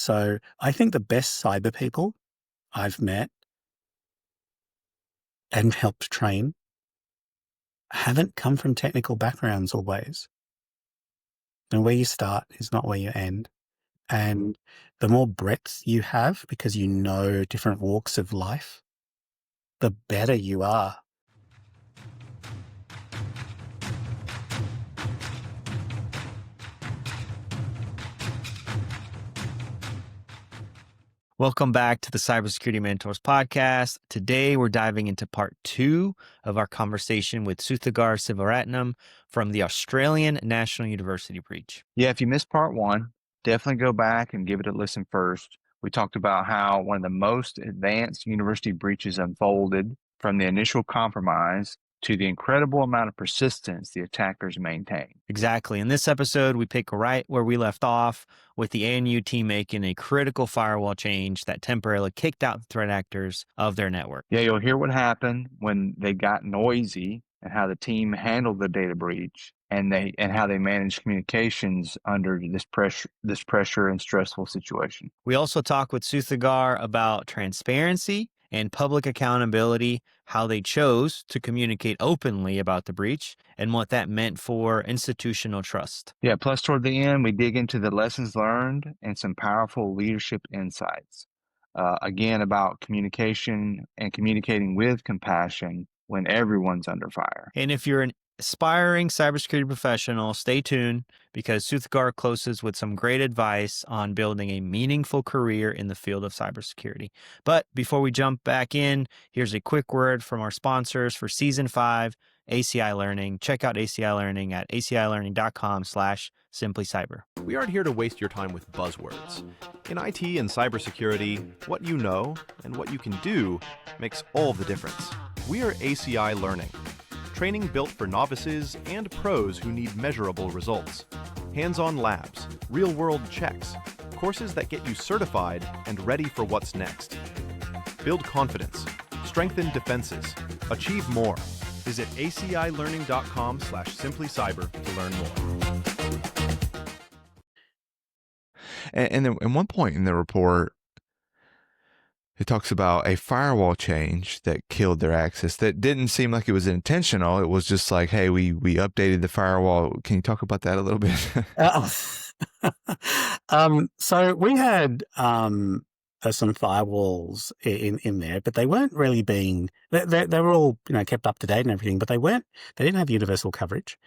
So I think the best cyber people I've met and helped train haven't come from technical backgrounds always. And where you start is not where you end. And the more breadth you have, because you know different walks of life, the better you are. Welcome back to the Cybersecurity Mentors Podcast. Today, we're diving into part 2 of our conversation with Suthagar Sivaratnam from the Australian National University breach. Yeah, if you missed part 1, definitely go back and give it a listen first. We talked about how one of the most advanced university breaches unfolded from the initial compromise to the incredible amount of persistence the attackers maintained. Exactly. In this episode, we pick right where we left off with the ANU team making a critical firewall change that temporarily kicked out the threat actors of their network. Yeah, you'll hear what happened when they got noisy and how the team handled the data breach and how they managed communications under this pressure and stressful situation. We also talk with Suthagar about transparency and public accountability, how they chose to communicate openly about the breach, and what that meant for institutional trust. Yeah, plus toward the end, we dig into the lessons learned and some powerful leadership insights. Again, about communication and communicating with compassion when everyone's under fire. And if you're an aspiring cybersecurity professional, stay tuned because Suthagar closes with some great advice on building a meaningful career in the field of cybersecurity. But before we jump back in, here's a quick word from our sponsors for Season 5, ACI Learning. Check out ACI Learning at acilearning.com/simplycyber. We aren't here to waste your time with buzzwords. In IT and cybersecurity, what you know and what you can do makes all the difference. We are ACI Learning, training built for novices and pros who need measurable results. Hands-on labs, real-world checks, courses that get you certified and ready for what's next. Build confidence, strengthen defenses, achieve more. Visit acilearning.com/simplycyber to learn more. And then at one point in the report, it talks about a firewall change that killed their access. That didn't seem like it was intentional. It was just like, hey, we updated the firewall. Can you talk about that a little bit? So we had some firewalls in there, but they weren't really being. They were all kept up to date and everything, but they didn't have universal coverage.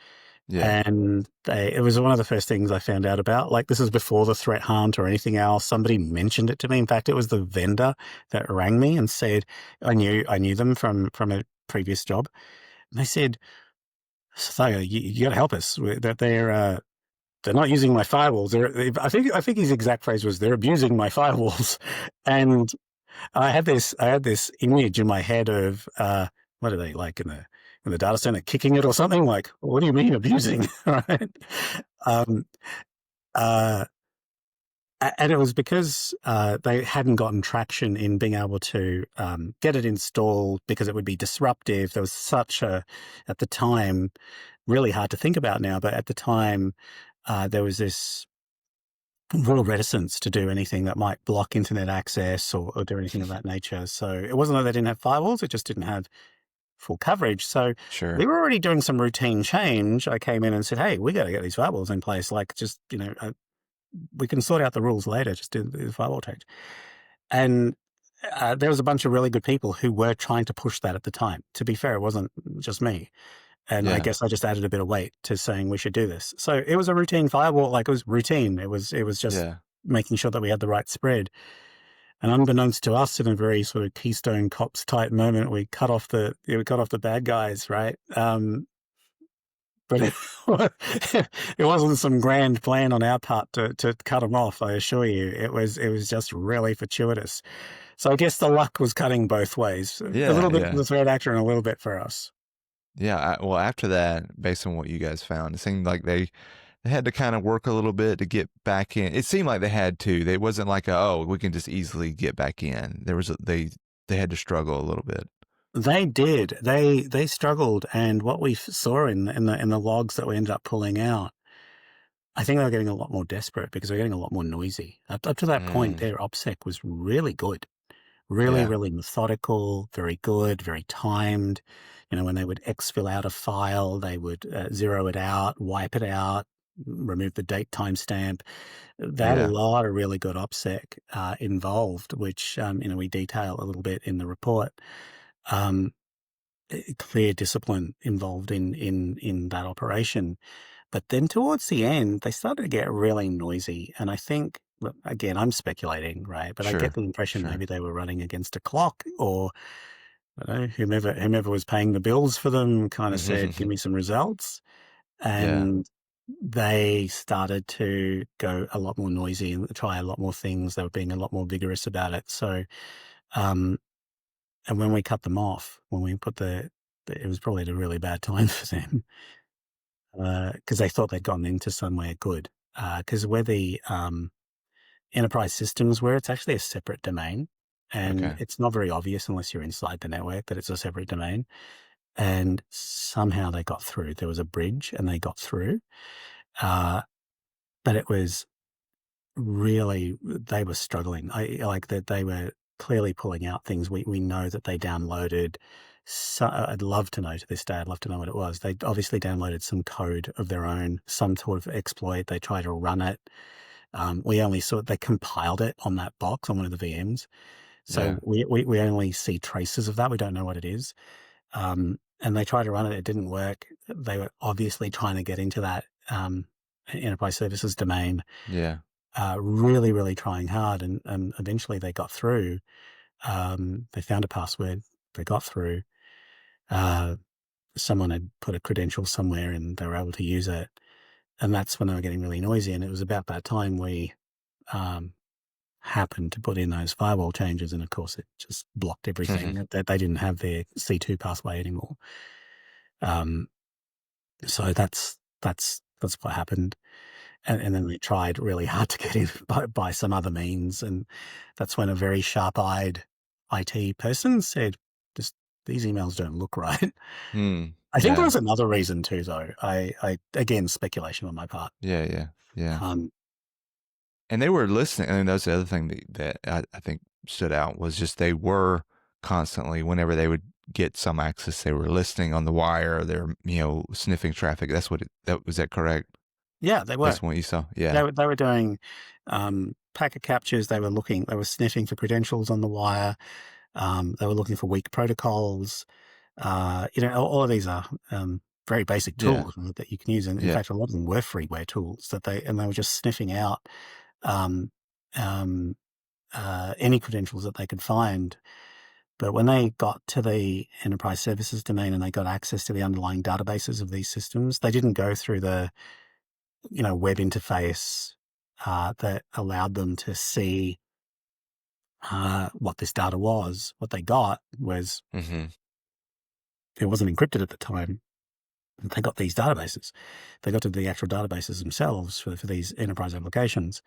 Yeah. And it was one of the first things I found out about. Like, this is before the threat hunt or anything else. Somebody mentioned it to me. In fact, it was the vendor that rang me and said, I knew them from a previous job. And they said, Suthagar, you got to help us. That they're not using my firewalls. I think his exact phrase was, they're abusing my firewalls. And I had this image in my head of what are they like in the data center, kicking it or something? Like, what do you mean abusing? Right? And it was because they hadn't gotten traction in being able to get it installed because it would be disruptive. There was such at the time, really hard to think about now, but at the time, there was this real reticence to do anything that might block internet access or do anything of that nature. So it wasn't that they didn't have firewalls, it just didn't have full coverage. So Sure. we were already doing some routine change. I came in and said, hey, we got to get these firewalls in place. Like, just, we can sort out the rules later, just do the firewall change. And there was a bunch of really good people who were trying to push that at the time. To be fair, it wasn't just me. And I guess I just added a bit of weight to saying we should do this. So it was a routine firewall. Like, it was routine. It was just making sure that we had the right spread. And unbeknownst to us, in a very sort of Keystone Cops type moment, we cut off the bad guys, right? But it wasn't some grand plan on our part to cut them off. I assure you, it was just really fortuitous. So I guess the luck was cutting both ways. A little bit for the threat actor and a little bit for us. Yeah. Well, after that, based on what you guys found, it seemed like they had to kind of work a little bit to get back in. It seemed like they had to. It wasn't like, we can just easily get back in. They had to struggle a little bit. They did. They struggled, and what we saw in the logs that we ended up pulling out I think they were getting a lot more desperate because they were getting a lot more noisy. Up to that point, their OPSEC was really good, really, Yeah. really methodical, very good, very timed. When they would exfil out a file, they would zero it out, wipe it out, remove the date timestamp. They had a Yeah. lot of really good OPSEC involved, which we detail a little bit in the report. Clear discipline involved in that operation. But then towards the end, they started to get really noisy. And I think, look, again, I'm speculating, right? But I get Sure. the impression Sure. maybe they were running against a clock, or I don't know, whomever was paying the bills for them kind of said, give me some results. And they started to go a lot more noisy and try a lot more things. They were being a lot more vigorous about it. So, and when we cut them off, when we put it was probably at a really bad time for them, because they thought they'd gotten into somewhere good. Because where the enterprise systems were, it's actually a separate domain, and Okay. it's not very obvious unless you're inside the network that it's a separate domain. And somehow they got through. There was a bridge, and they got through. But it was really, they were struggling. Like that they were clearly pulling out things. We know that they downloaded. So I'd love to know to this day. I'd love to know what it was. They obviously downloaded some code of their own, some sort of exploit. They tried to run it. We only saw they compiled it on that box on one of the VMs. So we only see traces of that. We don't know what it is. And they tried to run it. It didn't work. They were obviously trying to get into that enterprise services domain. Yeah. Really, really trying hard. And eventually they got through. They found a password. They got through. Someone had put a credential somewhere and they were able to use it. And that's when they were getting really noisy. And it was about that time we happened to put in those firewall changes. And of course, it just blocked everything. That they didn't have their C2 pathway anymore. So that's what happened. And then we tried really hard to get in by some other means. And that's when a very sharp-eyed IT person said, these emails don't look right. I think there was another reason too, though. I again, speculation on my part. Yeah. And they were listening. I mean, that's the other thing that I think stood out was just they were constantly, whenever they would get some access, they were listening on the wire. They're sniffing traffic. That's what was that correct? Yeah, they were. That's what you saw. Yeah, they were doing packet captures. They were sniffing for credentials on the wire. They were looking for weak protocols. All of these are very basic tools that you can use. And in fact, a lot of them were freeware tools they were just sniffing out any credentials that they could find. But when they got to the enterprise services domain and they got access to the underlying databases of these systems, they didn't go through the web interface that allowed them to see what this data was. What they got was it wasn't encrypted at the time. They got these databases. They got to the actual databases themselves for these enterprise applications.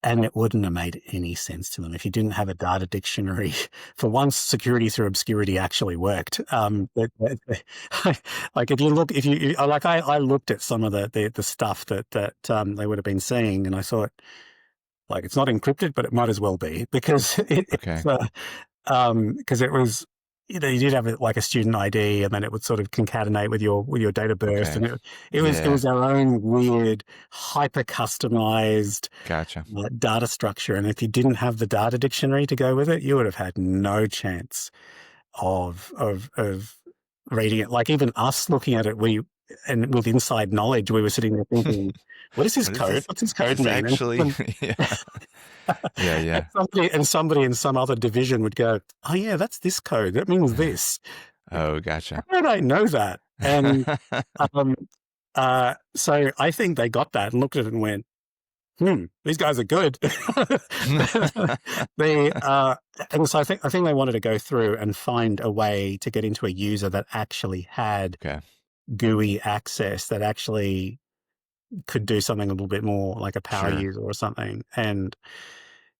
And it wouldn't have made any sense to them if you didn't have a data dictionary. For once, security through obscurity actually worked. Like if you look, I looked at some of the stuff that they would have been seeing, and I thought, like, it's not encrypted, but it might as well be because because it was. You did have like a student ID, and then it would sort of concatenate with your date of birth, and it was our own weird, hyper customized data structure. And if you didn't have the data dictionary to go with it, you would have had no chance of reading it. Like even us looking at it, and with inside knowledge, we were sitting there thinking, "What is his code? What's his code mean?" Actually, yeah. And somebody in some other division would go, "Oh yeah, that's this code. That means this." Oh, gotcha. How did I know that? And so I think they got that and looked at it and went, these guys are good. And so I think they wanted to go through and find a way to get into a user that actually had GUI access, that actually could do something a little bit more like a power user or something. And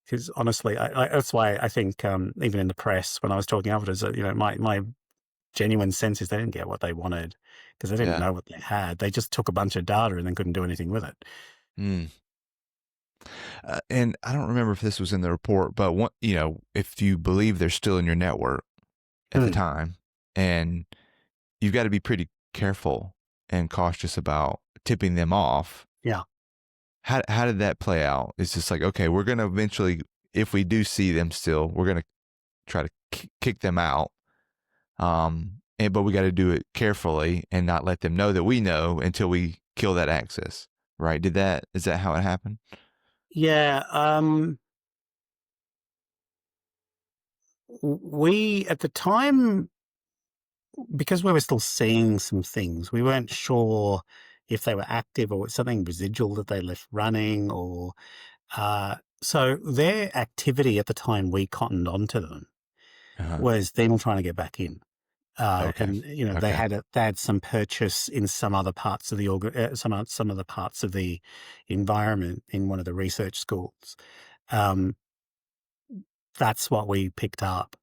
because honestly, that's why I think even in the press when I was talking about it, my genuine sense is they didn't get what they wanted because they didn't Yeah. know what they had. They just took a bunch of data and then couldn't do anything with it. Mm. And I don't remember if this was in the report, but if you believe they're still in your network at the time, and you've got to be pretty careful and cautious about tipping them off. Yeah. How did that play out? It's just like, okay, we're going to eventually, if we do see them still, we're going to try to kick them out. But we got to do it carefully and not let them know that we know until we kill that access. Right? Is that how it happened? Yeah. We, at the time, because we were still seeing some things, we weren't sure if they were active or something residual that they left running or, so their activity at the time we cottoned onto them was them trying to get back in. Okay. And they had some purchase in some other parts of the some other parts of the environment in one of the research schools. That's what we picked up.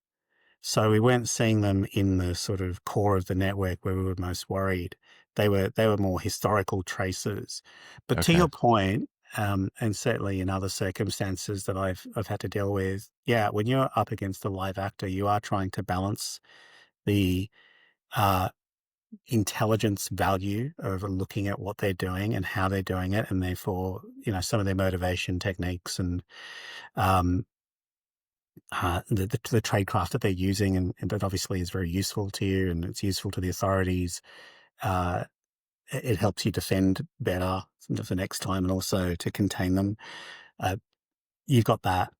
So we weren't seeing them in the sort of core of the network where we were most worried. They were more historical traces. But to your point, and certainly in other circumstances that I've had to deal with, yeah, when you're up against a live actor, you are trying to balance the intelligence value of looking at what they're doing and how they're doing it, and therefore, some of their motivation techniques and the tradecraft that they're using, and that obviously is very useful to you, and it's useful to the authorities. It helps you defend better the next time, and also to contain them. You've got that,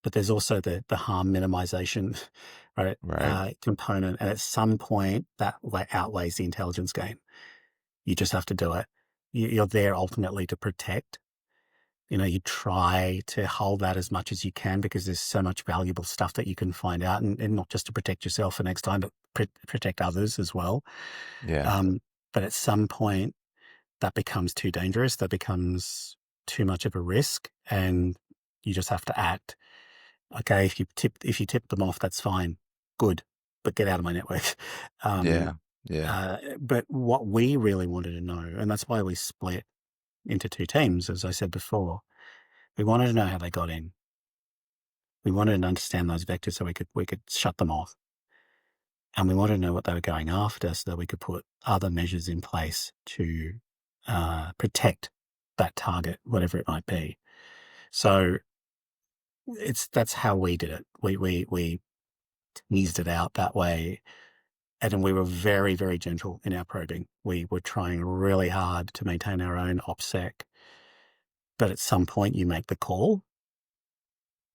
but there's also the harm minimization, right? Component, and at some point that outweighs the intelligence gain. You just have to do it. You're there ultimately to protect. You try to hold that as much as you can because there's so much valuable stuff that you can find out, and not just to protect yourself for next time, but protect others as well. Yeah. But at some point that becomes too dangerous. That becomes too much of a risk, and you just have to act. Okay, if you tip them off, that's fine. Good. But get out of my network. But what we really wanted to know, and that's why we split into two teams, as I said before, we wanted to know how they got in. We wanted to understand those vectors so we could shut them off. And we wanted to know what they were going after so that we could put other measures in place to protect that target, whatever it might be. So that's how we did it. We teased it out that way. And then we were very, very gentle in our probing. We were trying really hard to maintain our own OPSEC. But at some point you make the call.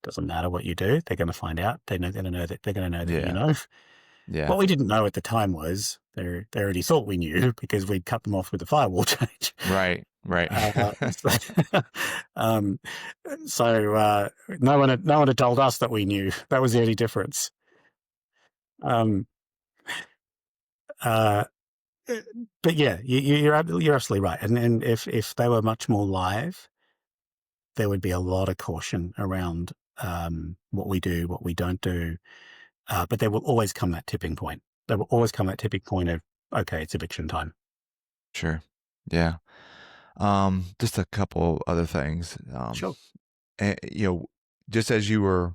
Doesn't matter what you do. They're going to find out. They're going to know that you know. Yeah. What we didn't know at the time was they already thought we knew because we'd cut them off with the firewall change. Right. So no one had told us that we knew. That was the only difference. But yeah, you're absolutely right. And if they were much more live, there would be a lot of caution around what we do, what we don't do. But there will always come that tipping point. There will always come that tipping point of, okay, it's eviction time. Sure. Yeah. Just a couple other things. Sure. And, just as you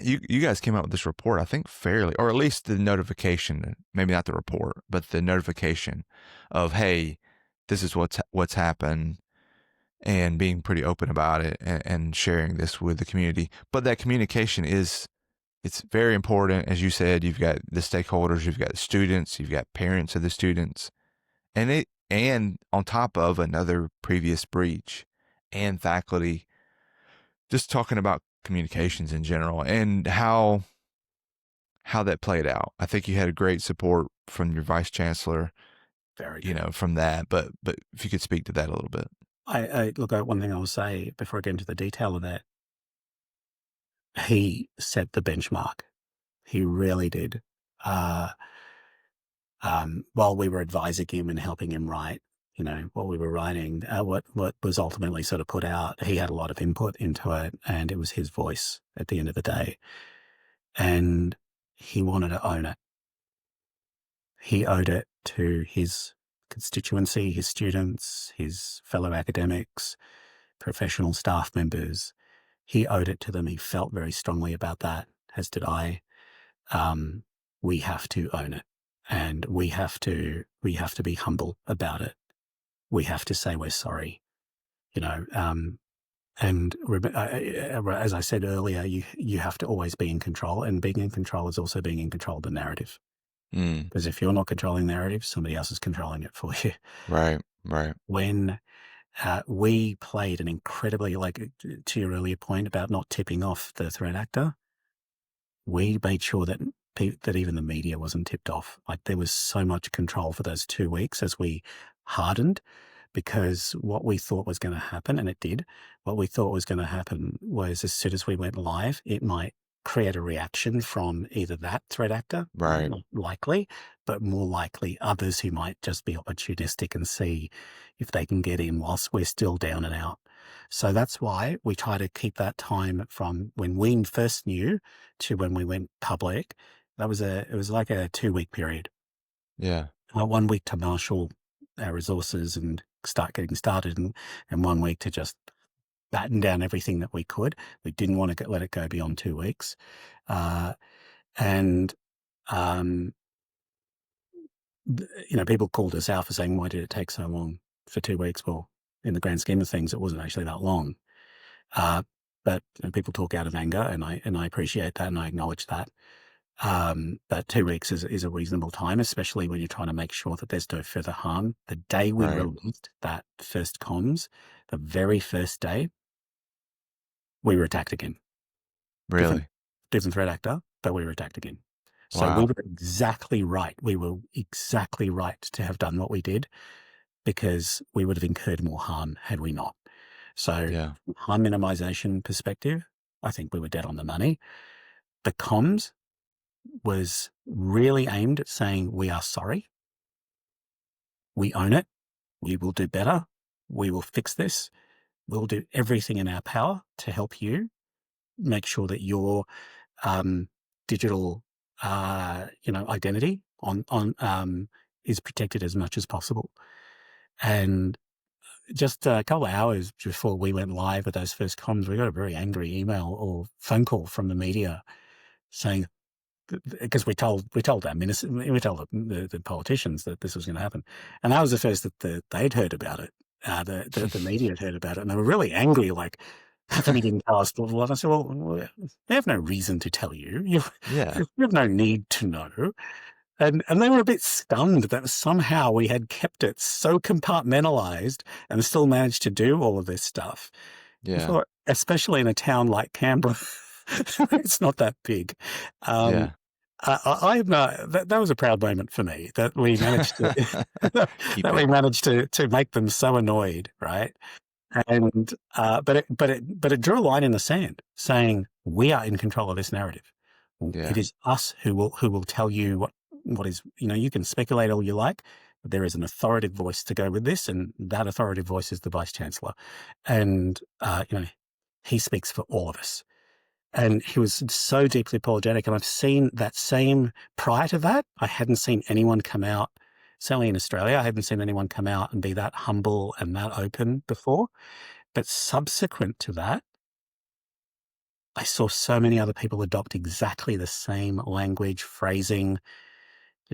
guys came out with this report, I think fairly, or at least the notification, maybe not the report, but the notification of, hey, this is what's happened, and being pretty open about it and sharing this with the community. But that communication it's very important. As you said, you've got the stakeholders, you've got the students, you've got parents of the students, and on top of another previous breach, and faculty, just talking about communications in general and how that played out. I think you had a great support from your vice chancellor, Very good. from that, but if you could speak to that a little bit. I look at one thing I will say before I get into the detail of that. He set the benchmark. He really did. While we were advising him and helping him write, what we were writing, what was ultimately sort of put out, he had a lot of input into it, and it was his voice at the end of the day. And he wanted to own it. He owed it to his constituency, his students, his fellow academics, professional staff members. He owed it to them. He felt very strongly about that, as did I. We have to own it, and we have to be humble about it. We have to say we're sorry, and as I said earlier, you have to always be in control, and being in control is also being in control of the narrative. Because if you're not controlling the narrative, somebody else is controlling it for you. Right. When we played an incredibly, to your earlier point about not tipping off the threat actor, we made sure that even the media wasn't tipped off. Like, there was so much control for those 2 weeks as we hardened, because what we thought was going to happen, and it did, what we thought was going to happen was, as soon as we went live, it might create a reaction from either that threat actor, Right. not likely, but more likely others who might just be opportunistic and see if they can get in whilst we're still down and out. So that's why we try to keep that time from when we first knew to when we went public. It was like a 2-week period. Yeah. 1 week to marshal our resources and start getting started, and 1 week to just batten down everything that we could. We didn't want to let it go beyond 2 weeks. People called us out for saying, why did it take so long for 2 weeks? Well, in the grand scheme of things, it wasn't actually that long. But people talk out of anger, and I appreciate that, and I acknowledge that. But 2 weeks is a reasonable time, especially when you're trying to make sure that there's no further harm. The day we Right. released that first comms, the very first day, we were attacked again. Really? Different threat actor, but we were attacked again. So Wow. we were exactly right. We were exactly right to have done what we did, because we would have incurred more harm had we not. So Yeah. from a harm minimization perspective, I think we were dead on the money. The comms was really aimed at saying, we are sorry. We own it. We will do better. We will fix this. We'll do everything in our power to help you make sure that your digital identity is protected as much as possible. And just a couple of hours before we went live with those first comms, we got a very angry email or phone call from the media saying, because we told our minister, we told the politicians that this was going to happen, and that was the first that they'd heard about it. The media had heard about it, and they were really angry. Like, how come you didn't tell us? Blah, blah, blah. And I said, well, they have no reason to tell you. You Yeah. have no need to know. And they were a bit stunned that somehow we had kept it so compartmentalized and still managed to do all of this stuff. Yeah. For, especially in a town like Canberra, it's not that big. Yeah. That was a proud moment for me that we managed to we managed to make them so annoyed, right? And but it drew a line in the sand, saying we are in control of this narrative. Yeah. It is us who will tell you what is, you can speculate all you like, but there is an authoritative voice to go with this, and that authoritative voice is the Vice Chancellor, and he speaks for all of us. And he was so deeply apologetic. And I've seen that same, prior to that, I hadn't seen anyone come out, certainly in Australia, I hadn't seen anyone come out and be that humble and that open before. But subsequent to that, I saw so many other people adopt exactly the same language, phrasing,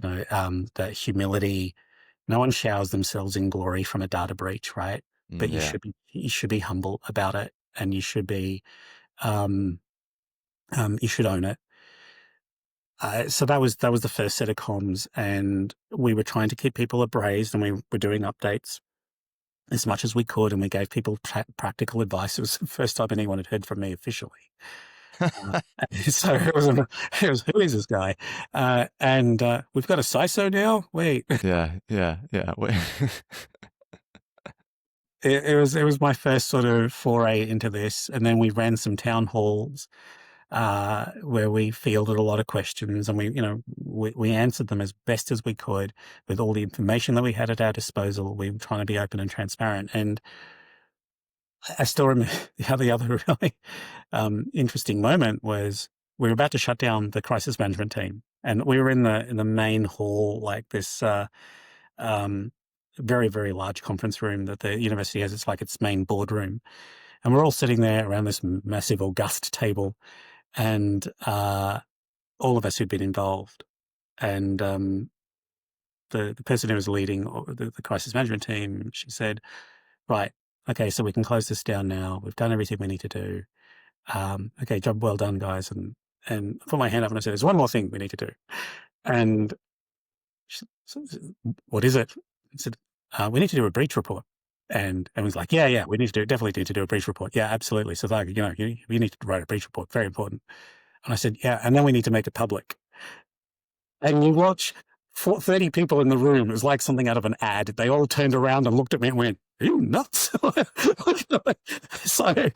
the humility. No one showers themselves in glory from a data breach, right? But you should be humble about it, and you should be, you should own it. So that was the first set of comms, and we were trying to keep people appraised, and we were doing updates as much as we could, and we gave people practical advice. It was the first time anyone had heard from me officially. So it was who is this guy? And we've got a CISO now. Wait, Yeah. Wait. it was my first sort of foray into this, and then we ran some town halls where we fielded a lot of questions, and we answered them as best as we could with all the information that we had at our disposal. We were trying to be open and transparent. And I still remember the other really interesting moment was we were about to shut down the crisis management team, And we were in the main hall, like this very, very large conference room that the university has. It's like its main boardroom. And we're all sitting there around this massive august table, and all of us who'd been involved. And the person who was leading the crisis management team, she said, right, okay, so we can close this down now. We've done everything we need to do. Okay, job well done, guys. And I put my hand up and I said, there's one more thing we need to do. And she said, what is it? I said, we need to do a breach report. And I was like, yeah, we definitely need to do a breach report. Yeah, absolutely. So like, you need to write a breach report. Very important. And I said, yeah, and then we need to make it public. And you watch 30 people in the room. It was like something out of an ad. They all turned around and looked at me and went, are you nuts? So,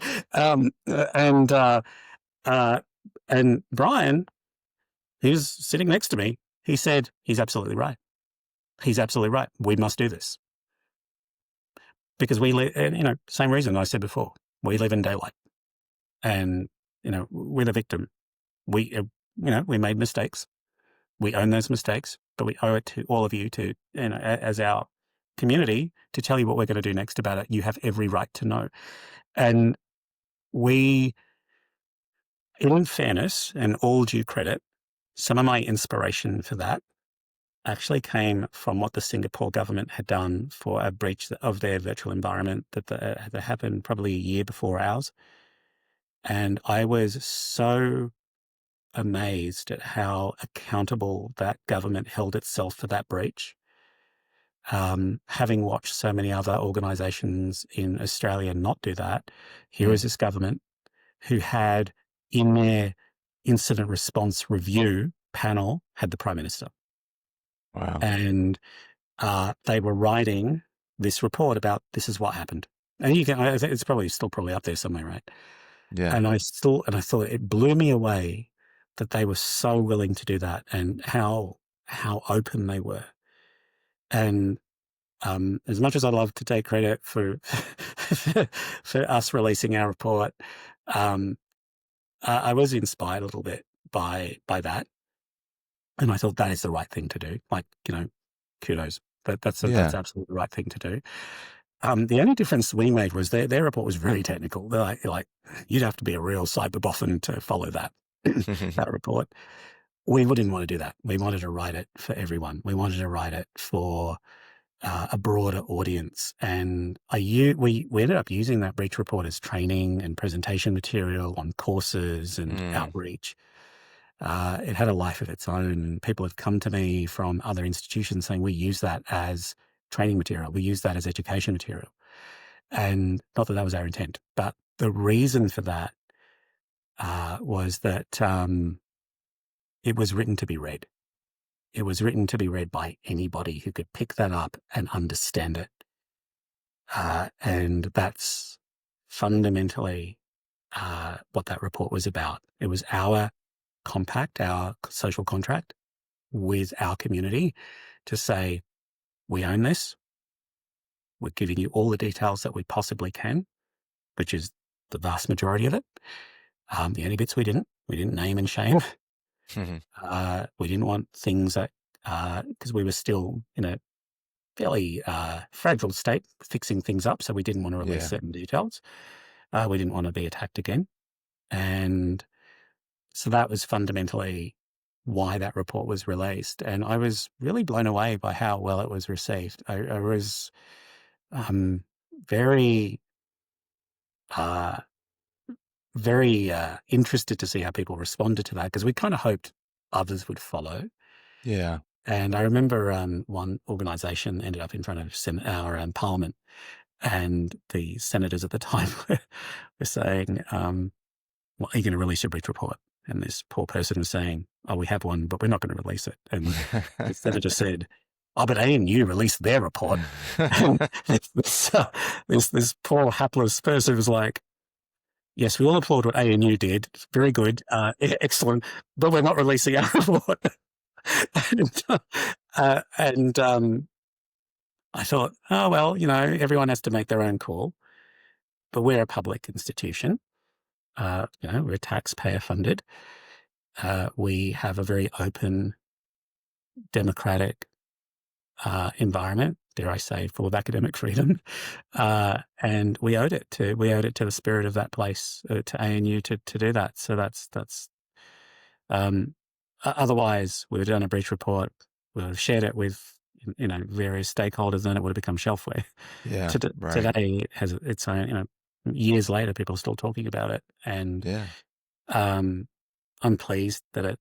and Brian, he was sitting next to me. He said, he's absolutely right. He's absolutely right. We must do this. Because we live, same reason I said before, we live in daylight, and, we're the victim. We made mistakes. We own those mistakes, but we owe it to all of you to, as our community, to tell you what we're going to do next about it. You have every right to know. And in fairness and all due credit, some of my inspiration for that actually came from what the Singapore government had done for a breach of their virtual environment that happened probably a year before ours. And I was so amazed at how accountable that government held itself for that breach. Having watched so many other organizations in Australia not do that, here is this government who had in their incident response review panel had the Prime Minister. Wow. And they were writing this report about this is what happened. And it's probably up there somewhere, right? Yeah. And I thought it blew me away that they were so willing to do that, and how open they were. And as much as I love to take credit for for us releasing our report, I was inspired a little bit by that. And I thought that is the right thing to do. Like, kudos. That's absolutely the right thing to do. The only difference we made was their report was very technical. They're like you'd have to be a real cyber boffin to follow that that report. We didn't want to do that. We wanted to write it for everyone. We wanted to write it for a broader audience. And we ended up using that breach report as training and presentation material on courses and outreach. It had a life of its own. People have come to me from other institutions saying, we use that as training material. We use that as education material. And not that was our intent, but the reason for that was that it was written to be read. It was written to be read by anybody who could pick that up and understand it. And that's fundamentally what that report was about. It was our compact, our social contract with our community to say, we own this. We're giving you all the details that we possibly can, which is the vast majority of it. The only bits we didn't name and shame. We didn't want things that, because we were still in a fairly fragile state, fixing things up. So we didn't want to release certain details. We didn't want to be attacked again. And so that was fundamentally why that report was released. And I was really blown away by how well it was received. I was very, very interested to see how people responded to that, because we kind of hoped others would follow. Yeah. And I remember one organisation ended up in front of our Parliament, and the senators at the time were saying, well, are you going to release your breach report? And this poor person was saying, oh, we have one, but we're not going to release it. And the senator said, oh, but ANU released their report. And this poor hapless person was like, yes, we all applaud what ANU did. Very good. Excellent. But we're not releasing our report. and I thought, oh, well, everyone has to make their own call. But we're a public institution. We're taxpayer funded. We have a very open democratic environment, dare I say, full of academic freedom, and we owed it to the spirit of that place, to ANU to do that. So that's otherwise we would have done a breach report, we would have shared it with various stakeholders, and it would have become shelfware. Yeah. Right. Today it has its own. Years later, people are still talking about it, and Yeah. I'm pleased that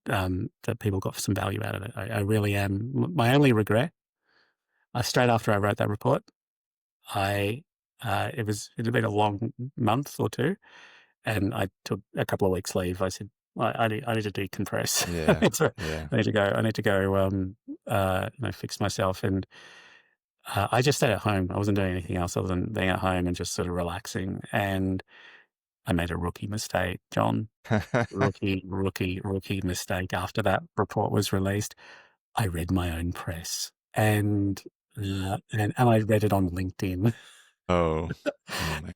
that people got some value out of it. I really am. My only regret, straight after I wrote that report, it had been a long month or two, and I took a couple of weeks leave. I said, I need to decompress. Yeah. I need to go fix myself. And I just stayed at home. I wasn't doing anything else other than being at home and just sort of relaxing. And I made a rookie mistake, John. Rookie mistake. After that report was released, I read my own press, and I read it on LinkedIn. Oh.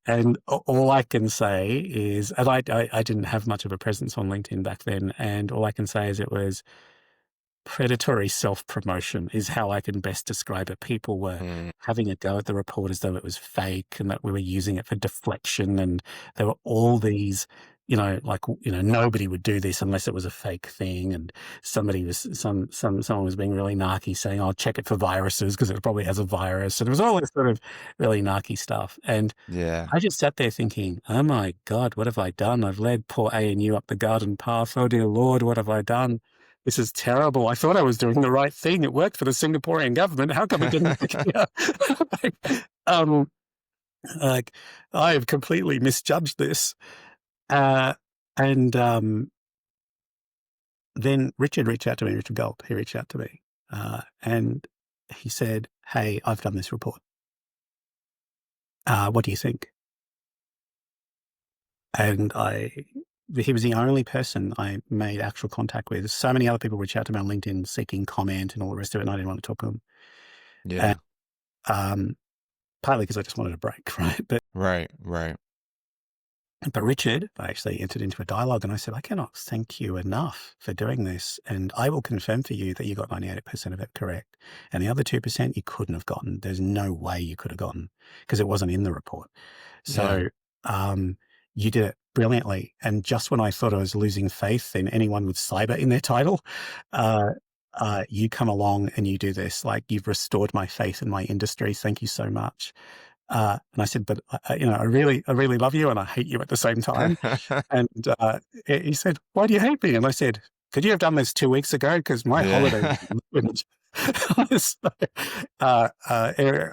And all I can say is, and I didn't have much of a presence on LinkedIn back then, and all I can say is it was predatory self-promotion is how I can best describe it. People were having a go at the report as though it was fake and that we were using it for deflection, and there were all these, nobody would do this unless it was a fake thing, and someone was being really narky saying, "I'll check it for viruses because it probably has a virus," and it was all this sort of really narky stuff. And Yeah. I just sat there thinking, "Oh my God, what have I done? I've led poor ANU up the garden path. Oh dear Lord, what have I done? This is terrible. I thought I was doing the right thing. It worked for the Singaporean government. How come it didn't work here?" I have completely misjudged this. And then Richard reached out to me, Richard Galt. He reached out to me, and he said, "Hey, I've done this report. What do you think?" And he was the only person I made actual contact with. So many other people reached out to me on LinkedIn seeking comment and all the rest of it, and I didn't want to talk to them. Yeah. And, partly because I just wanted a break, right? But Right. Richard, I actually entered into a dialogue, and I said, "I cannot thank you enough for doing this, and I will confirm for you that you got 98% of it correct. And the other 2% you couldn't have gotten. There's no way you could have gotten because it wasn't in the report. So you did it brilliantly. And just when I thought I was losing faith in anyone with cyber in their title, you come along and you do this. Like, you've restored my faith in my industry. Thank you so much." And I said, "But I really love you, and I hate you at the same time." And he said, "Why do you hate me?" And I said, "Could you have done this 2 weeks ago? Because my holiday."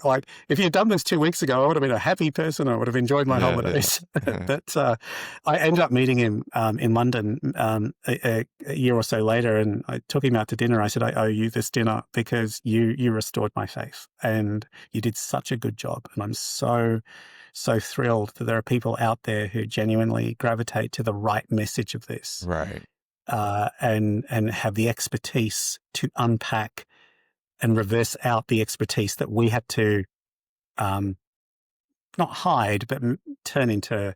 Like, if you'd done this 2 weeks ago, I would have been a happy person. I would have enjoyed my holidays. But I ended up meeting him in London a year or so later, and I took him out to dinner. I said, "I owe you this dinner because you restored my faith, and you did such a good job. And I'm so thrilled that there are people out there who genuinely gravitate to the right message of this, Right. and have the expertise to unpack and reverse out the expertise that we had to not hide, but turn into,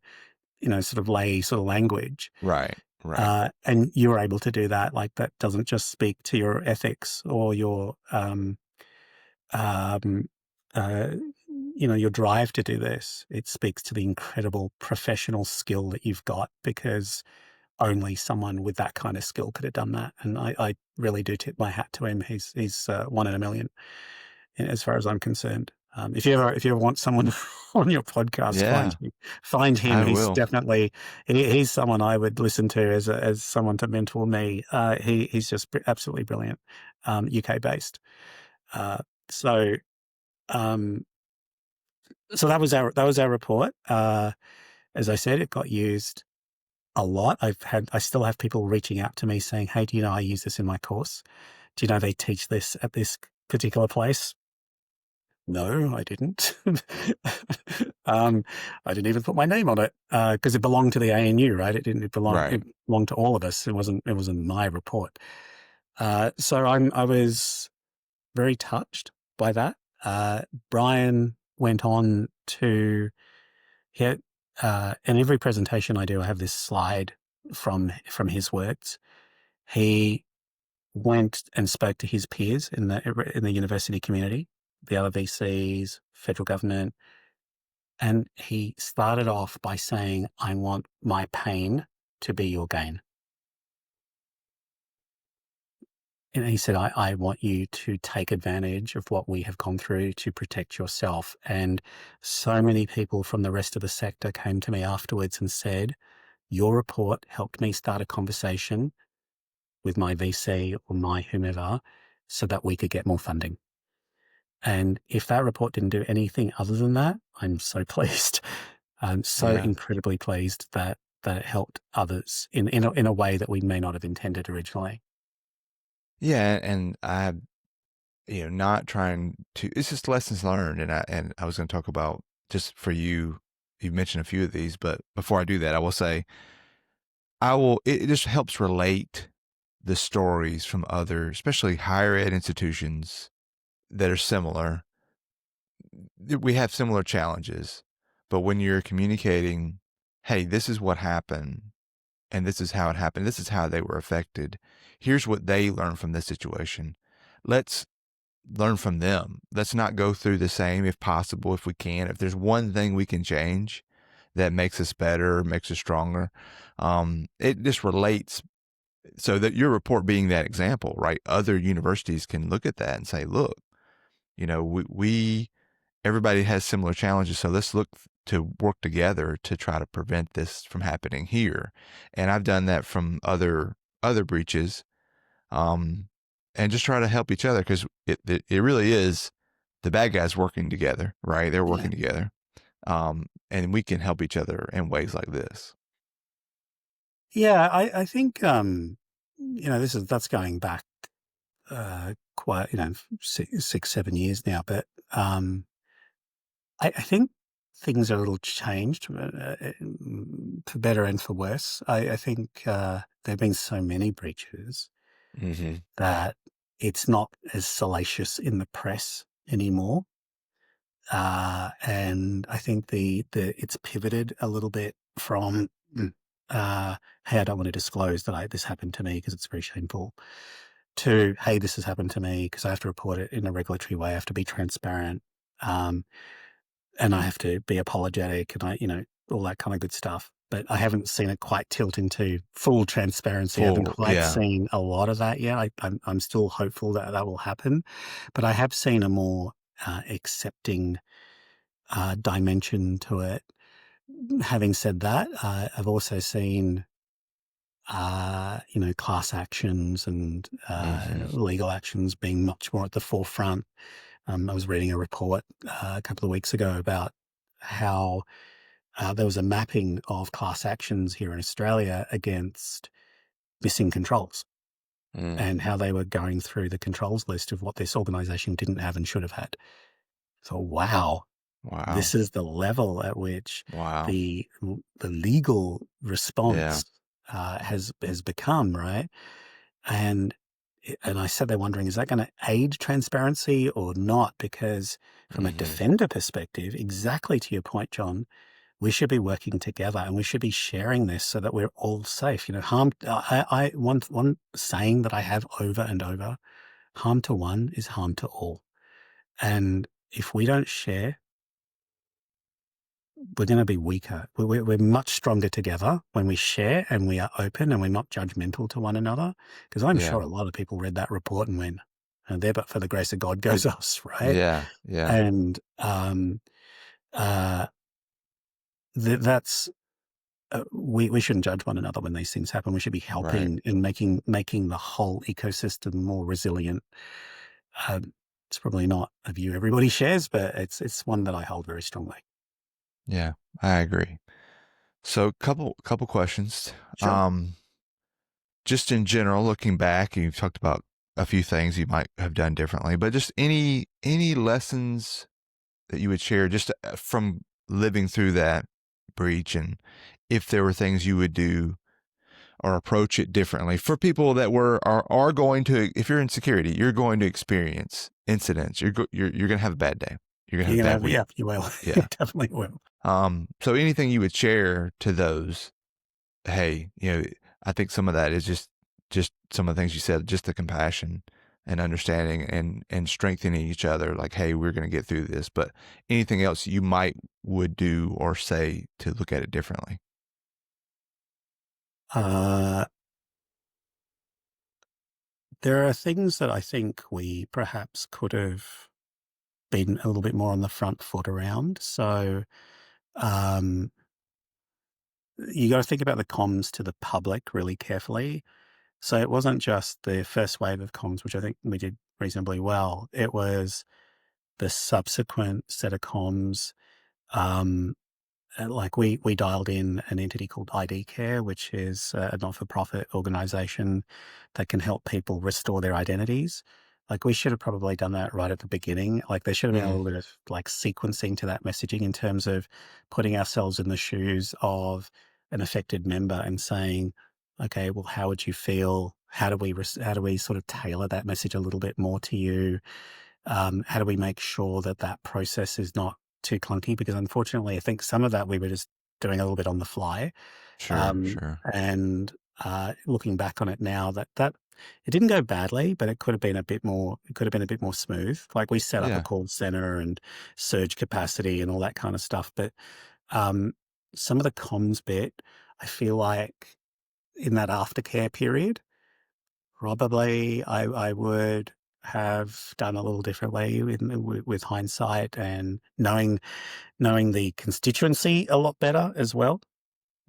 sort of lay sort of language." Right. And you were able to do that. Like, that doesn't just speak to your ethics or your, your drive to do this. It speaks to the incredible professional skill that you've got, because only someone with that kind of skill could have done that. And I really do tip my hat to him. He's one in a million, as far as I'm concerned. If you ever want someone on your podcast, find him. I He's will. definitely he's someone I would listen to as someone to mentor me. He's just absolutely brilliant. UK based. So that was our report. As I said, it got used a lot. I still have people reaching out to me saying, "Hey, do you know I use this in my course? Do you know they teach this at this particular place?" No, I didn't. I didn't even put my name on it because it belonged to the ANU, right? It belonged to all of us. It wasn't my report. So I was very touched by that. Brian went on to hit, in every presentation I do, I have this slide from his works. He went and spoke to his peers in the university community, the other VCs, federal government, and he started off by saying, "I want my pain to be your gain." And he said, I want you to take advantage of what we have gone through to protect yourself. And so many people from the rest of the sector came to me afterwards and said, your report helped me start a conversation with my VC or my whomever so that we could get more funding. And if that report didn't do anything other than that, I'm so pleased. I'm so incredibly pleased that it helped others in a way that we may not have intended originally. Yeah, and I, not trying to. It's just lessons learned, and I was going to talk about just for you. You mentioned a few of these, but before I do that, I will say, It just helps relate the stories from other, especially higher ed institutions that are similar. We have similar challenges, but when you're communicating, hey, this is what happened, and this is how it happened, this is how they were affected, here's what they learned from this situation. Let's learn from them. Let's not go through the same if possible, if we can. If there's one thing we can change that makes us better, makes us stronger, it just relates so that your report being that example, right? Other universities can look at that and say, look, everybody has similar challenges. So let's look to work together to try to prevent this from happening here. And I've done that from other breaches, and just try to help each other, because it really is the bad guys working together, right? They're working together. And we can help each other in ways like this. Yeah, I think, that's going back quite, 6-7 years now, but I think things are a little changed for better and for worse. I think there have been so many breaches that it's not as salacious in the press anymore. And I think it's pivoted a little bit from, hey, I don't want to disclose that this happened to me because it's very shameful, to, hey, this has happened to me because I have to report it in a regulatory way. I have to be transparent. And I have to be apologetic and all that kind of good stuff. But I haven't seen it quite tilt into full transparency. I haven't quite seen a lot of that yet. I'm still hopeful that will happen. But I have seen a more accepting dimension to it. Having said that, I've also seen, class actions and legal actions being much more at the forefront. I was reading a report a couple of weeks ago about how there was a mapping of class actions here in Australia against missing controls and how they were going through the controls list of what this organisation didn't have and should have had. So, wow. This is the level at which the legal response has become, right? And I sat there wondering, is that going to aid transparency or not? Because from a defender perspective, exactly to your point, John, we should be working together and we should be sharing this so that we're all safe. One saying that I have over and over, harm to one is harm to all. And if we don't share, we're going to be weaker. We're much stronger together when we share and we are open and we're not judgmental to one another. Because I'm sure a lot of people read that report and went, there but for the grace of God goes us, right? Yeah. And that's we shouldn't judge one another when these things happen. We should be helping and making the whole ecosystem more resilient. It's probably not a view everybody shares, but it's one that I hold very strongly. Yeah, I agree. So couple questions. Sure. Just in general, looking back, you've talked about a few things you might have done differently, but just any lessons that you would share just from living through that breach, and if there were things you would do or approach it differently for people that are going to, if you're in security, you're going to experience incidents. You're going to have a bad day. You're going to have a bad week. Yeah, you will. Yeah. You definitely will. So anything you would share to those, hey, I think some of that is just just some of the things you said, just the compassion and understanding and strengthening each other. Like, hey, we're going to get through this. But anything else you would do or say to look at it differently? There are things that I think we perhaps could have been a little bit more on the front foot around. So you got to think about the comms to the public really carefully. So it wasn't just the first wave of comms, which I think we did reasonably well. It was the subsequent set of comms. Like we dialed in an entity called ID Care, which is a not-for-profit organization that can help people restore their identities. Like we should have probably done that right at the beginning. Like there should have been a little bit of like sequencing to that messaging in terms of putting ourselves in the shoes of an affected member and saying, okay, well, how would you feel? How do we sort of tailor that message a little bit more to you? How do we make sure that that process is not too clunky? Because unfortunately, I think some of that we were just doing a little bit on the fly. Sure. And looking back on it now, that it didn't go badly, but it could have been a bit more. It could have been a bit more smooth. Like we set up a call center and surge capacity and all that kind of stuff. But some of the comms bit, I feel like in that aftercare period, probably I would have done a little differently with hindsight and knowing the constituency a lot better as well.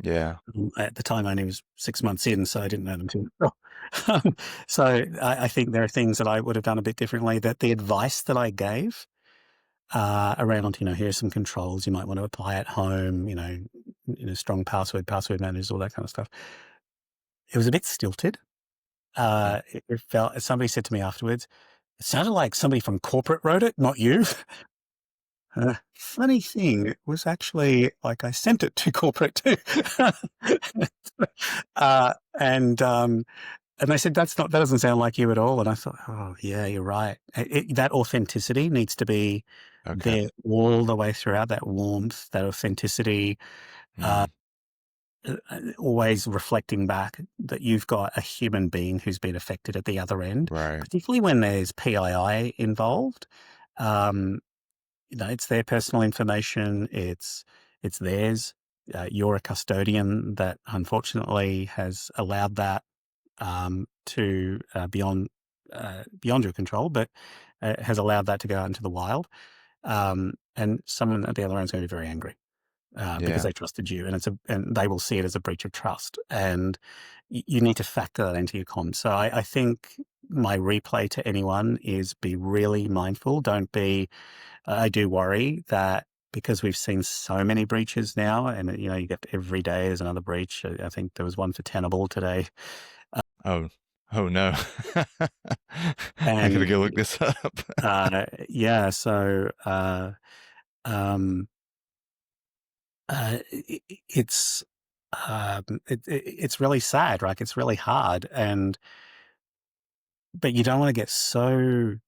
Yeah. At the time, I only was 6 months in, so I didn't know them too well. So I think there are things that I would have done a bit differently. That the advice that I gave around, here's some controls you might want to apply at home, strong password managers, all that kind of stuff. It was a bit stilted. It felt, somebody said to me afterwards, it sounded like somebody from corporate wrote it, not you. Funny thing, it was actually like I sent it to corporate too. And they said, that doesn't sound like you at all. And I thought, oh yeah, you're right. That authenticity needs to be there all the way throughout, that warmth, that authenticity, always reflecting back that you've got a human being who's been affected at the other end, Right. particularly when there's PII involved. It's their personal information. It's theirs. You're a custodian that unfortunately has allowed that to beyond your control, but has allowed that to go out into the wild. And someone at the other end is going to be very angry. Because they trusted you, and they will see it as a breach of trust, and you need to factor that into your comms. So I think my replay to anyone is be really mindful. Don't be. I do worry that because we've seen so many breaches now, and you get every day there's another breach. I think there was one for Tenable today. Oh no! I gotta go look this up. Yeah. So. It's really sad, right? It's really hard, but you don't want to get so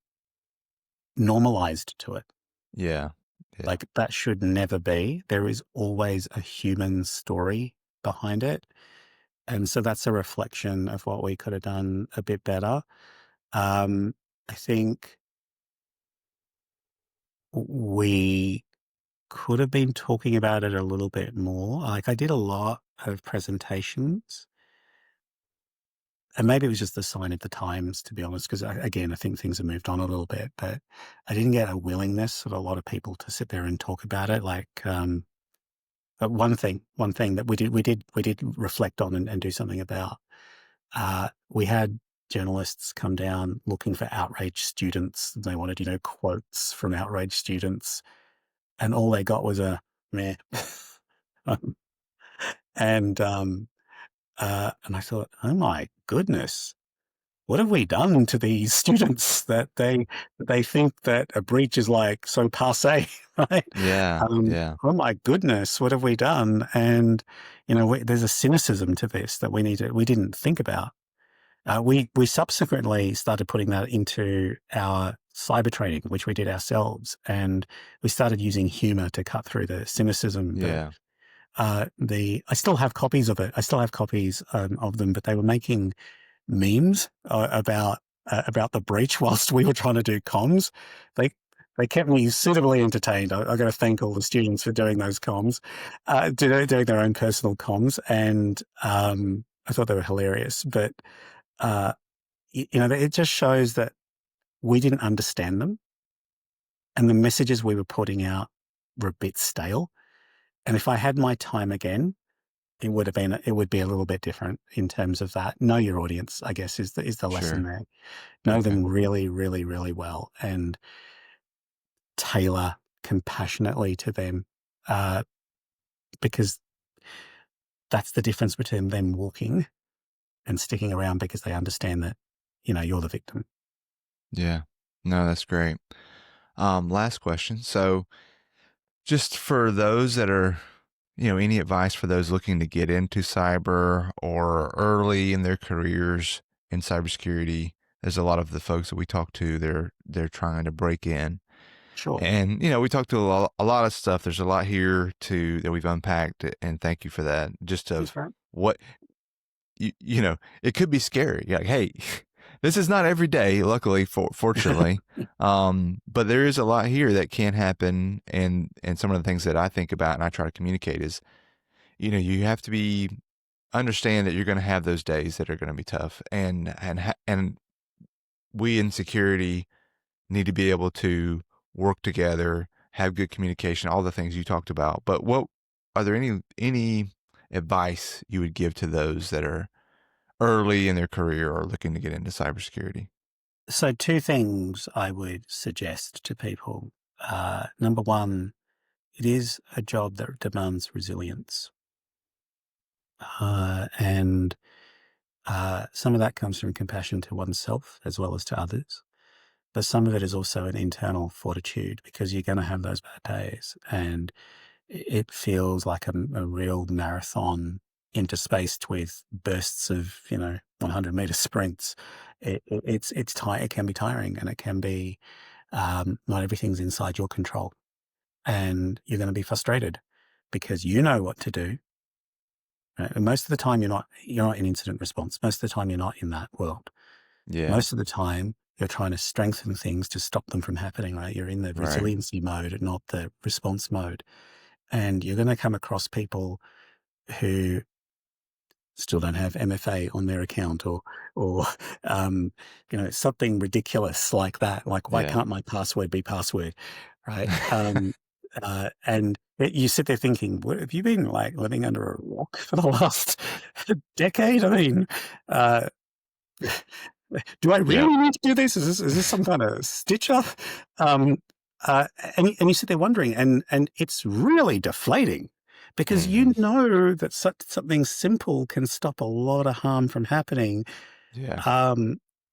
normalized to it. Yeah. Like that should never be. There is always a human story behind it, and so that's a reflection of what we could have done a bit better. I think we could have been talking about it a little bit more. Like I did a lot of presentations, and maybe it was just the sign of the times, to be honest, because I think things have moved on a little bit, but I didn't get a willingness of a lot of people to sit there and talk about it. Like, but one thing that we did reflect on and do something about, we had journalists come down looking for outraged students. They wanted, quotes from outraged students. And all they got was a meh. And I thought, oh my goodness, what have we done to these students that they think that a breach is like so passé, right? Yeah. Oh my goodness, what have we done? And there's a cynicism to this that we didn't think about. We subsequently started putting that into our cyber training, which we did ourselves, and we started using humor to cut through the cynicism. Yeah. I still have copies of it. I still have copies of them, but they were making memes about the breach whilst we were trying to do comms. They kept me suitably entertained. I got to thank all the students for doing those comms, doing their own personal comms, and I thought they were hilarious. But it just shows that we didn't understand them, and the messages we were putting out were a bit stale. And if I had my time again, it would be a little bit different in terms of that. Know your audience, I guess, is the lesson there. Know them really, really, really well, and tailor compassionately to them, because that's the difference between them walking and sticking around because they understand that, you're the victim. Yeah. No, that's great. Last question. So just for those that are, any advice for those looking to get into cyber or early in their careers in cybersecurity? There's a lot of the folks that we talk to, they're trying to break in. Sure. And, we talked to a lot of stuff. There's a lot here that we've unpacked, and thank you for that. Just of what, it could be scary. You're like, hey, this is not every day, luckily, fortunately. But there is a lot here that can happen. And some of the things that I think about and I try to communicate is, you have to understand that you're going to have those days that are going to be tough. And we in security need to be able to work together, have good communication, all the things you talked about. But are there any advice you would give to those that are early in their career or looking to get into cybersecurity? So 2 things I would suggest to people. Number one, it is a job that demands resilience. And some of that comes from compassion to oneself as well as to others. But some of it is also an internal fortitude, because you're going to have those bad days, and it feels like a real marathon interspaced with bursts of 100-meter sprints. It's tight. It can be tiring, and it can be not everything's inside your control, and you're going to be frustrated because you know what to do. Right? And most of the time you're not in incident response. Most of the time you're not in that world. Yeah. Most of the time you're trying to strengthen things to stop them from happening, right? You're in the resiliency mode, not the response mode. And you're going to come across people who still don't have MFA on their account, or something ridiculous like that. Like, why can't my password be password, right? And you sit there thinking, what, have you been like living under a rock for the last decade? I mean, do I really need to do this? Is this some kind of stitch up? And you sit there wondering, and it's really deflating, because you know that something simple can stop a lot of harm from happening. Yeah.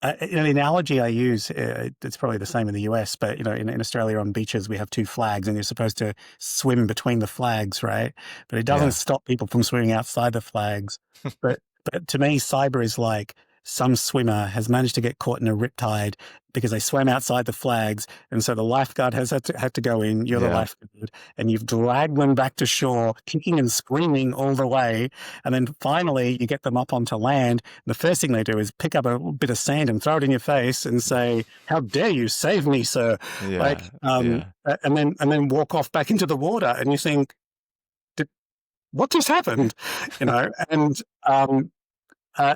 An analogy I use, it's probably the same in the US, but in Australia on beaches we have 2 flags, and you're supposed to swim between the flags, right? But it doesn't stop people from swimming outside the flags. but to me, cyber is like some swimmer has managed to get caught in a riptide because they swam outside the flags, and so the lifeguard has had to go in. You're the lifeguard, and you've dragged them back to shore, kicking and screaming all the way, and then finally you get them up onto land. And the first thing they do is pick up a bit of sand and throw it in your face and say, "How dare you save me, sir?" And then walk off back into the water, and you think, "What just happened?" And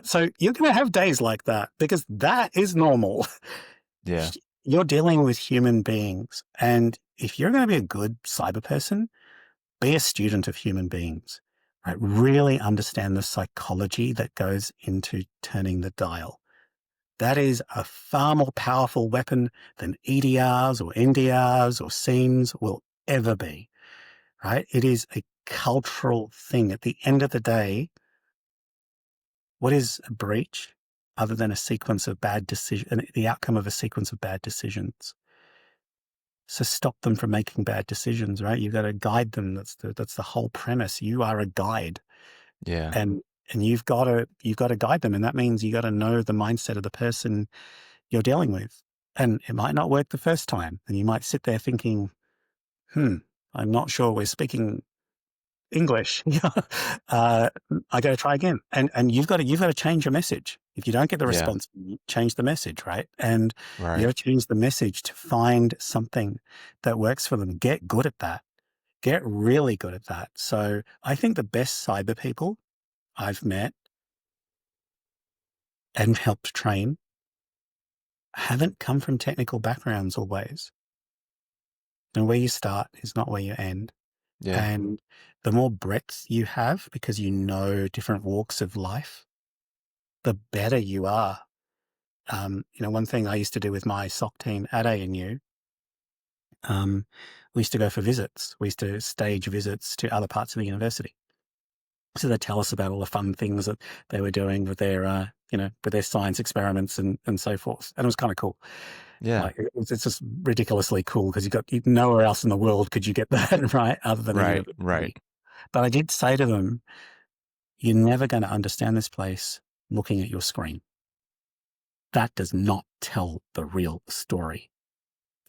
so you're going to have days like that, because that is normal. Yeah. You're dealing with human beings. And if you're going to be a good cyber person, be a student of human beings, right? Really understand the psychology that goes into turning the dial. That is a far more powerful weapon than EDRs or NDRs or SIEMs will ever be, right? It is a cultural thing. At the end of the day, what is a breach other than a sequence of bad decisions, the outcome of a sequence of bad decisions? So stop them from making bad decisions, right? You've got to guide them. That's the whole premise. You are a guide. Yeah. And you've got to guide them. And that means you got to know the mindset of the person you're dealing with. And it might not work the first time. And you might sit there thinking, I'm not sure we're speaking English. I got to try again. And you've got to change your message. If you don't get the Yeah. response, change the message, right? And you Right. got to change the message to find something that works for them. Get good at that. Get really good at that. So I think the best cyber people I've met and helped train haven't come from technical backgrounds always. And where you start is not where you end. Yeah. And the more breadth you have, because you know different walks of life, the better you are. One thing I used to do with my SOC team at ANU, we used to go for visits. We used to stage visits to other parts of the university. So they tell us about all the fun things that they were doing with their, with their science experiments and so forth. And it was kind of cool. Yeah. Like it's just ridiculously cool because nowhere else in the world could you get that, right? Other than a Right. university. Right. But I did say to them, you're never going to understand this place looking at your screen. That does not tell the real story.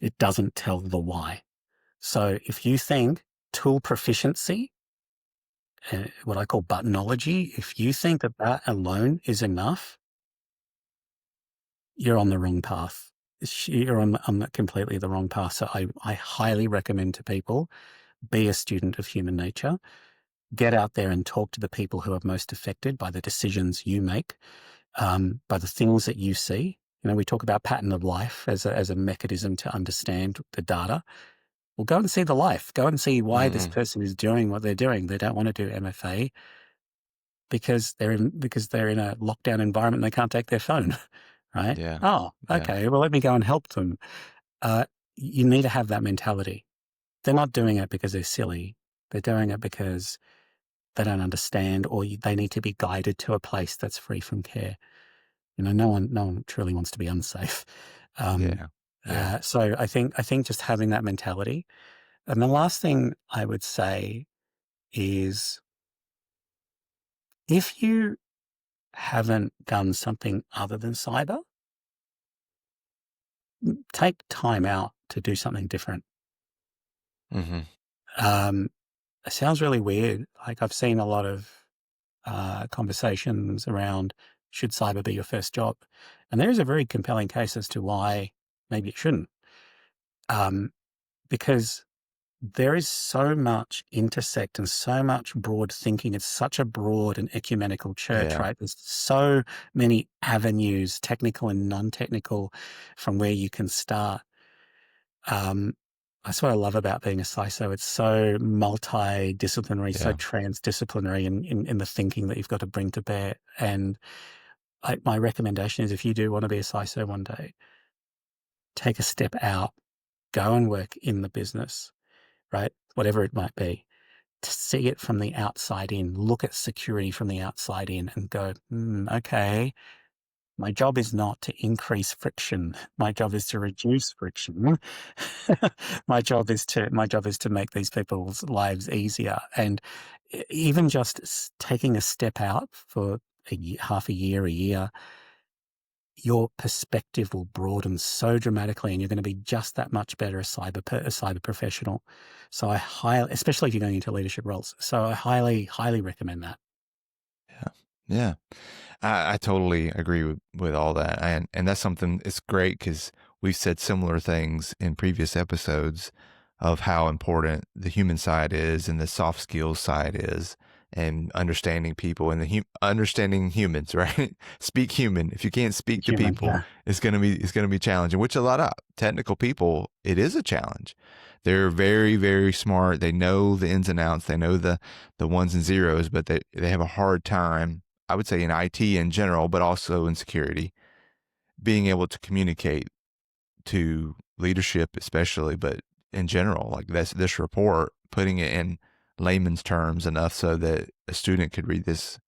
It doesn't tell the why. So if you think tool proficiency, what I call buttonology, if you think that alone is enough, you're on the wrong path. You're on completely the wrong path. So I highly recommend to people, be a student of human nature. Get out there and talk to the people who are most affected by the decisions you make, by the things that you see. We talk about pattern of life as a mechanism to understand the data. Well, go and see the life. Go and see why this person is doing what they're doing. They don't want to do MFA because they're in a lockdown environment and they can't take their phone, right? Yeah. Oh, okay. Well, let me go and help them. You need to have that mentality. They're not doing it because they're silly. They're doing it because they don't understand, or they need to be guided to a place that's free from care. No one truly wants to be unsafe. So I think just having that mentality. And the last thing I would say is, if you haven't done something other than cyber, take time out to do something different. It sounds really weird. Like, I've seen a lot of conversations around, should cyber be your first job? And there is a very compelling case as to why maybe it shouldn't. Because there is so much intersect and so much broad thinking. It's such a broad and ecumenical church, right? There's so many avenues, technical and non-technical, from where you can start. That's what I love about being a CISO. It's so multidisciplinary, so transdisciplinary in the thinking that you've got to bring to bear. And my recommendation is, if you do want to be a CISO one day, take a step out, go and work in the business, right? Whatever it might be, to see it from the outside in, look at security from the outside in and go, okay, my job is not to increase friction. My job is to reduce friction. My job is to make these people's lives easier. And even just taking a step out for half a year, your perspective will broaden so dramatically, and you're going to be just that much better a cyber professional. So especially if you're going into leadership roles. So I highly, highly recommend that. Yeah. I totally agree with all that. And that's something, it's great because we've said similar things in previous episodes of how important the human side is and the soft skills side is, and understanding people and understanding humans, right? Speak human. If you can't speak to people, it's going to be challenging, which a lot of technical people, it is a challenge. They're very, very smart. They know the ins and outs. They know the ones and zeros, but they have a hard time, I would say, in IT in general, but also in security, being able to communicate to leadership, especially, but in general, like this report, putting it in layman's terms enough so that a student could read this.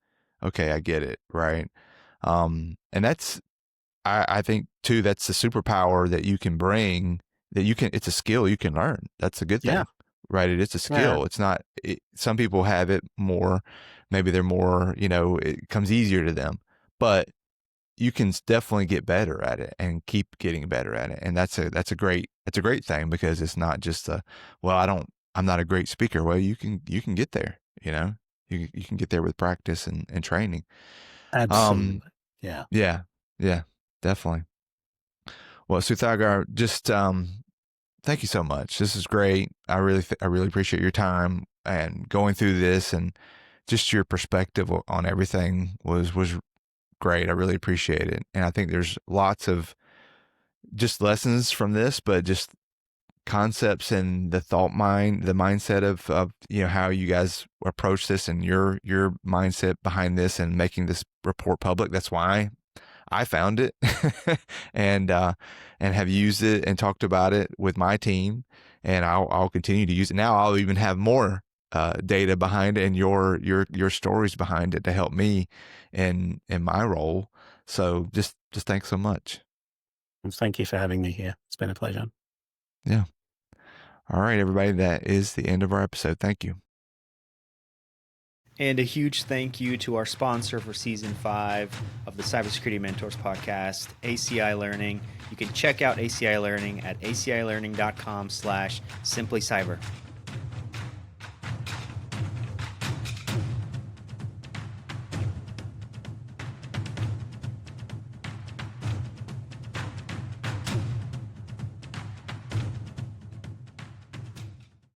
Okay, I get it. Right. And that's, I think too, that's the superpower that you can bring, it's a skill you can learn. That's a good thing, right? It is a skill. Yeah. It's not, some people have it more, maybe they're more, it comes easier to them, but you can definitely get better at it and keep getting better at it. And that's a great thing, because it's not just I'm not a great speaker. Well, you can get there, you can get there with practice and training. Absolutely. Yeah. Yeah, definitely. Well, Suthagar, just thank you so much. This is great. I really appreciate your time and going through this, and just your perspective on everything was great. I really appreciate it. And I think there's lots of just lessons from this, but just concepts and the mindset of how you guys approach this, and your mindset behind this and making this report public. That's why I found it and have used it and talked about it with my team, and I'll continue to use it. Now I'll even have more data behind it and your stories behind it to help me in my role. So just thanks so much. Thank you for having me here. It's been a pleasure. Yeah. All right, everybody. That is the end of our episode. Thank you. And a huge thank you to our sponsor for Season 5 of the Cybersecurity Mentors Podcast, ACI Learning. You can check out ACI Learning at acilearning.com/simplycyber.